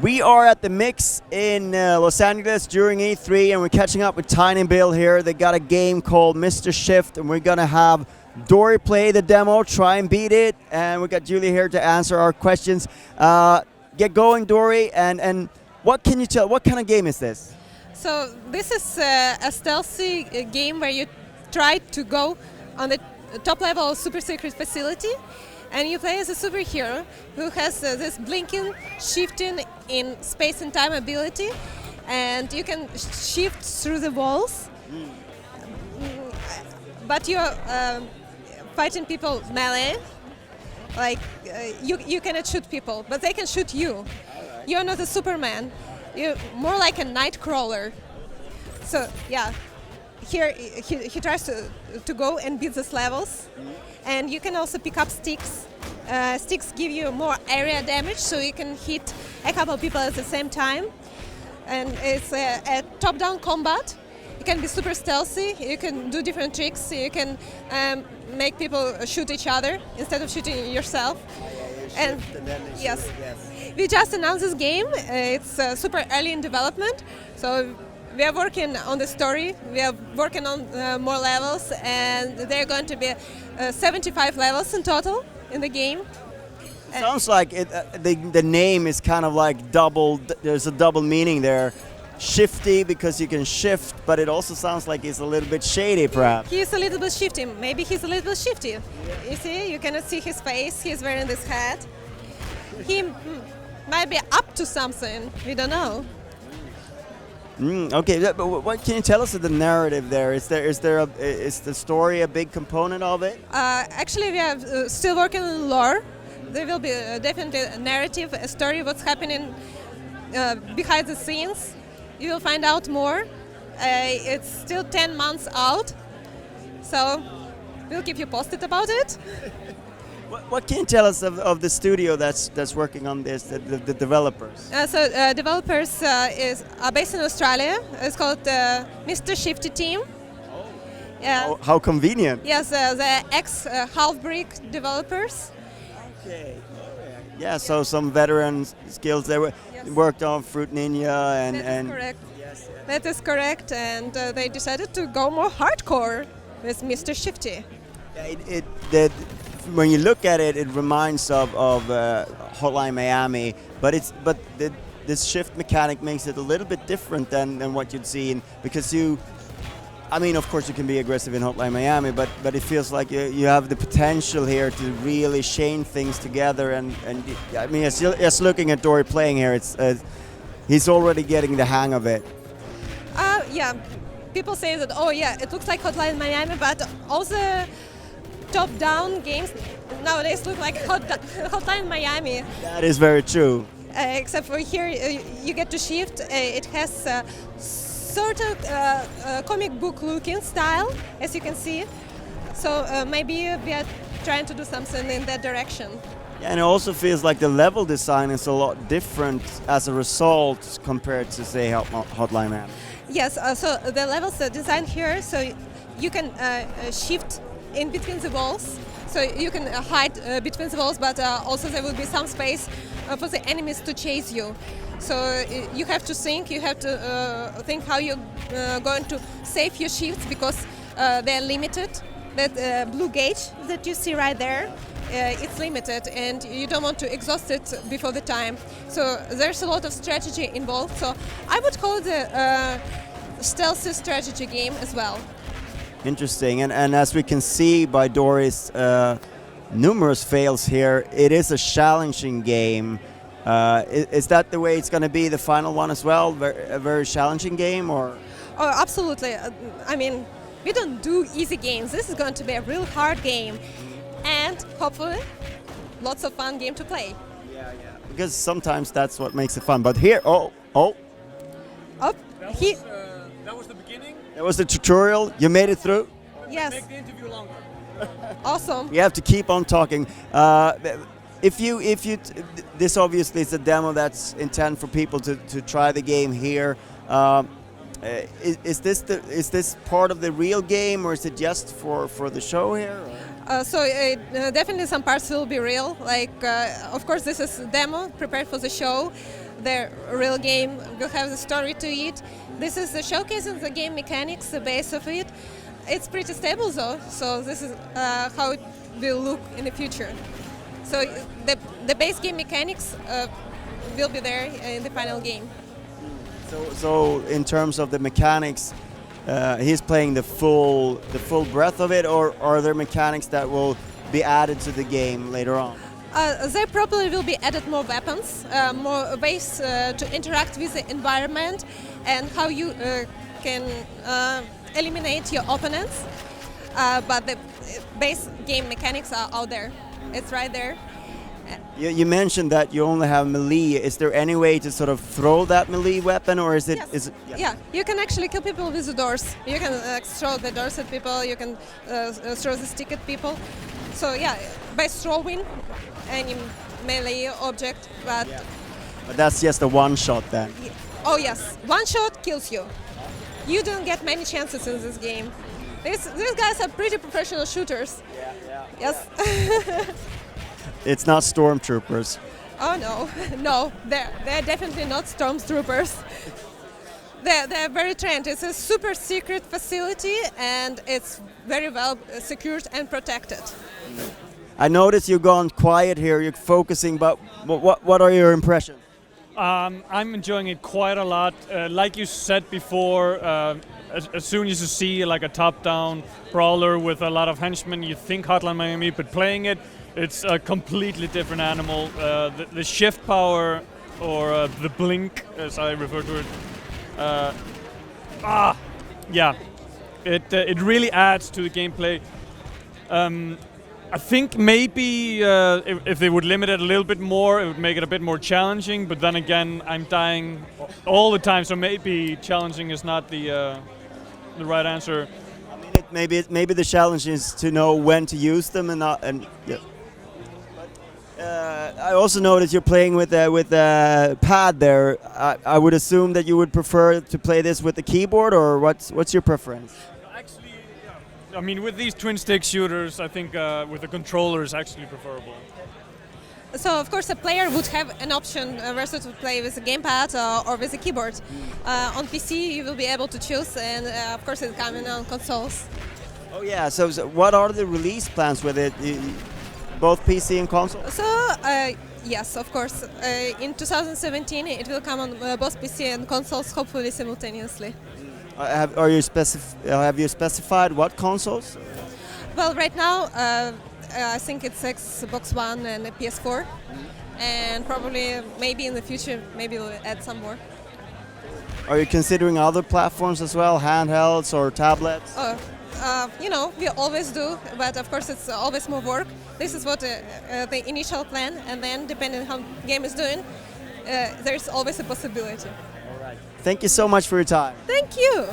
We are at the Mix in Los Angeles during E3, and we're catching up with Tiny Bill here. They got a game called Mr. Shift, and we're gonna have Dóri play the demo, try and beat it, and we got Julia here to answer our questions. Get going, Dóri, and what can you tell? What kind of game is this? So this is a stealthy game where you try to go on the top level of super secret facility, and you play as a superhero who has this blinking, shifting in space and time ability, and you can shift through the walls. But you're fighting people melee. Like you cannot shoot people, but they can shoot you. You're not a Superman. You're more like a night crawler. So yeah, here he tries to go and beat these levels, and you can also pick up sticks. Sticks give you more area damage, so you can hit a couple of people at the same time. And it's a top-down combat. You can be super stealthy. You can do different tricks. You can make people shoot each other instead of shooting yourself. And yes. We just announced this game. It's super early in development, so we are working on the story. We are working on more levels, and there are going to be 75 levels in total in the game. Sounds like the name is kind of like double. There's a double meaning there. Shifty because you can shift, but it also sounds like he's a little bit shady, perhaps. He's a little bit shifty. Maybe he's a little bit shifty. You see, you cannot see his face. He's wearing this hat. He might be up to something. We don't know. Okay, but what can you tell us of the narrative there? Is the story a big component of it? Actually, we are still working on lore. There will be definitely a narrative, a story, what's happening behind the scenes. You will find out more. It's still 10 months out, so we'll keep you posted about it. What can you tell us of the studio that's working on this, the developers? Developers are based in Australia. It's called Mr. Shifty team. How convenient. Yes, the ex-Half-Brick developers. Okay. Yeah, so some veteran skills they worked on Fruit Ninja and. That is correct. Yes. That is correct, and they decided to go more hardcore with Mr. Shifty. Yeah, when you look at it, it reminds of Hotline Miami, but this shift mechanic makes it a little bit different than what you'd see because I mean, of course you can be aggressive in Hotline Miami, but it feels like you have the potential here to really chain things together, and I mean, just looking at Dóri playing here, it's he's already getting the hang of it. Yeah, people say that, oh yeah, it looks like Hotline Miami, but also top-down games nowadays look like Hotline Miami. That is very true. Except for here, you get to shift. It has sort of comic book looking style, as you can see. So maybe we are trying to do something in that direction. Yeah, and it also feels like the level design is a lot different as a result compared to, say, Hotline Miami. Yes, so the levels are designed here, so you can shift in between the walls, so you can hide between the walls, but also there will be some space for the enemies to chase you. So you have to think think how you're going to save your shifts, because they're limited. That blue gauge that you see right there, it's limited, and you don't want to exhaust it before the time. So there's a lot of strategy involved. So I would call it a stealthy strategy game as well. Interesting, and as we can see by Dóri's numerous fails here, it is a challenging game. Is that the way it's going to be the final one as well? A very challenging game, or? Oh, absolutely. I mean, we don't do easy games. This is going to be a real hard game, and hopefully, lots of fun game to play. Yeah. Because sometimes that's what makes it fun. But here, That was the beginning. That was the tutorial. You made it through. Yes. Make the interview longer. Awesome. We have to keep on talking. This obviously is a demo that's intended for people to try the game here. Is this part of the real game, or is it just for the show here? Definitely some parts will be real. Like, of course, this is a demo prepared for the show. the real game will have the story to it. This is the showcasing the game mechanics, the base of it. It's pretty stable though, so this is how it will look in the future. So the base game mechanics will be there in the final game. So in terms of the mechanics, he's playing the full breadth of it, or are there mechanics that will be added to the game later on? There probably will be added more weapons, more ways to interact with the environment, and how you can eliminate your opponents. But the base game mechanics are out there. It's right there. You mentioned that you only have melee. Is there any way to sort of throw that melee weapon, or is it? Yes. Is it? Yeah, you can actually kill people with the doors. You can throw the doors at people. You can throw the stick at people. So yeah, by throwing any melee object, but But that's just a one shot then. oh yes, one shot kills you. You don't get many chances in this game. These guys are pretty professional shooters. Yes. It's not stormtroopers. Oh no, no, they're definitely not stormtroopers. They're very trained. It's a super secret facility, and it's very well secured and protected. I notice you've gone quiet here. You're focusing, but what are your impressions? I'm enjoying it quite a lot. Like you said before, as soon as you see like a top-down brawler with a lot of henchmen, you think Hotline Miami, but playing it, it's a completely different animal. The shift power, or the blink, as I refer to it, yeah, it really adds to the gameplay. I think maybe if they would limit it a little bit more, it would make it a bit more challenging. But then again, I'm dying all the time, so maybe challenging is not the right answer. I mean, maybe the challenge is to know when to use them and not. And yeah. I also noticed you're playing with a pad there. I would assume that you would prefer to play this with the keyboard, or what's your preference? Actually, yeah. I mean, with these twin stick shooters, I think with the controller is actually preferable. So of course a player would have an option versus to play with a gamepad or with a keyboard. On PC you will be able to choose, and of course it's coming on consoles. Oh yeah. So what are the release plans with it? Both PC and console? So yes, of course. In 2017 it will come on both PC and consoles, hopefully simultaneously. Have you specified what consoles? Well, right now I think it's Xbox One and a PS4, and probably maybe in the future maybe we'll add some more. Are you considering other platforms as well, handhelds or tablets? You know, we always do, but of course it's always more work. This is what the initial plan, and then depending on how the game is doing, there's always a possibility. Thank you so much for your time. Thank you!